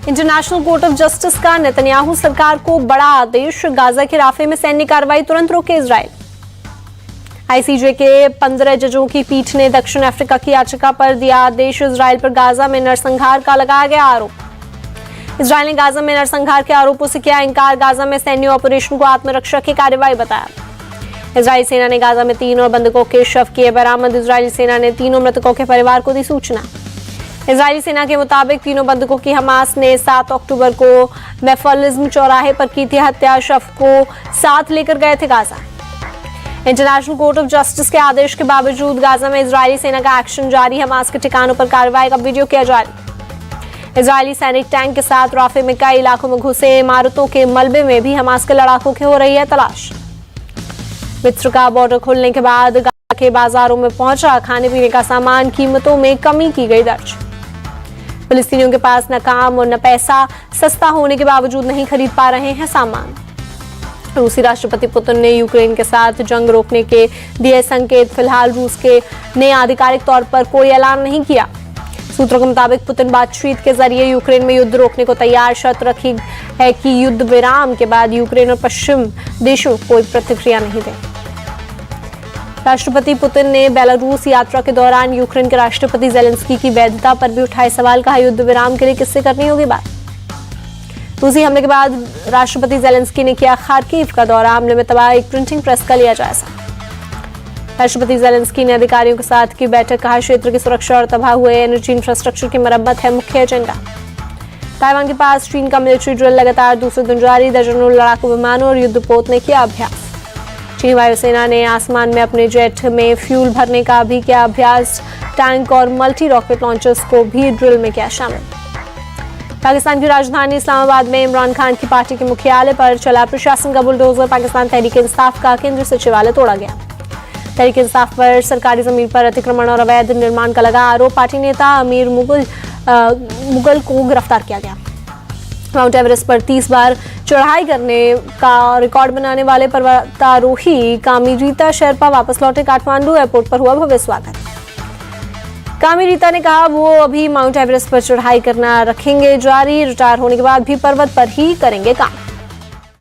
International court of justice का Netanyahu सरकार को बड़ा आदेश, गाजा के राफे में सैन्य कार्रवाई तुरंत रोके इजराइल। आईसीजे के 15 जजों की पीठ ने दक्षिण अफ्रीका की याचिका पर दिया आदेश, इजराइल पर गाजा में नरसंहार का लगाया गया आरोप। इजराइल ने गाजा में नरसंहार के आरोपों से किया इनकार, गाजा में सैन्य ऑपरेशन को आत्मरक्षा की कार्रवाई बताया। इजरायली सेना ने गाजा में 3 और बंधकों के शव किए बरामद, इजरायली सेना ने तीनों मृतकों के परिवार को दी सूचना। इजरायली सेना के मुताबिक तीनों बंधकों की हमास ने 7 अक्टूबर को मेफलिज्म चौराहे पर की थी हत्या, शव को साथ लेकर गए थे Gaza. International court of justice के आदेश के बावजूद गाजा में इजरायली सेना का एक्शन जारी, हमास के ठिकानों पर कार्रवाई का वीडियो किया जारी। इजरायली सैनिक टैंक के साथ राफे में कई इलाकों में घुसे, इमारतों के मलबे में भी हमास के लड़ाकों की हो रही है तलाश। मिस्र का बॉर्डर खुलने के बाद गाजा के बाजारों में पहुंचा खाने पीने का सामान, कीमतों में कमी की गई दर्ज। फिलिस्तीनियों के पास न काम और न पैसा, सस्ता होने के बावजूद नहीं खरीद पा रहे हैं सामान। रूसी राष्ट्रपति पुतिन ने यूक्रेन के साथ जंग रोकने के दिए संकेत, फिलहाल रूस के ने आधिकारिक तौर पर कोई ऐलान नहीं किया। सूत्रों के मुताबिक पुतिन बातचीत के जरिए यूक्रेन में युद्ध रोकने को तैयार, शर्त रखी है कि युद्ध विराम के बाद यूक्रेन और पश्चिम देशों कोई प्रतिक्रिया नहीं दें। राष्ट्रपति पुतिन ने बेलारूस यात्रा के दौरान यूक्रेन के राष्ट्रपति जेलेंस्की की वैधता पर भी उठाए सवाल, कहा युद्ध विराम के लिए किससे करनी होगी बात। रूसी हमले के बाद राष्ट्रपति जेलेंस्की ने किया खार्किव का दौरा, हमले में तबाह एक प्रिंटिंग प्रेस का लिया जायजा। राष्ट्रपति जेलेंस्की ने अधिकारियों के साथ की बैठक, कहा क्षेत्र की सुरक्षा और तबाह हुए एनर्जी इंफ्रास्ट्रक्चर की मरम्मत है मुख्य एजेंडा। ताइवान के पास चीन का मिलिट्री ड्रिल लगातार दूसरे दिन जारी, दर्जनों लड़ाकू विमानों और युद्धपोत ने किया अभ्यास। चीनी वायुसेना ने आसमान में अपने जेट में फ्यूल भरने का भी किया अभ्यास, टैंक और मल्टी रॉकेट लॉन्चर्स को भी ड्रिल में किया शामिल। पाकिस्तान की राजधानी इस्लामाबाद में इमरान खान की पार्टी के मुख्यालय पर चला प्रशासन का बुलडोजर, पाकिस्तान तहरीक इंसाफ का केंद्रीय सचिवालय तोड़ा गया। तहरीक इंसाफ पर सरकारी जमीन पर अतिक्रमण और अवैध निर्माण का लगा आरोप, पार्टी नेता अमीर मुगल को गिरफ्तार किया गया। माउंट एवरेस्ट पर 30 बार चढ़ाई करने का रिकॉर्ड बनाने वाले पर्वतारोही कामी रीता शेरपा वापस लौटे, काठमांडू एयरपोर्ट पर हुआ भव्य स्वागत। कामी रीता ने कहा वो अभी माउंट एवरेस्ट पर चढ़ाई करना रखेंगे जारी, रिटायर होने के बाद भी पर्वत पर ही करेंगे काम।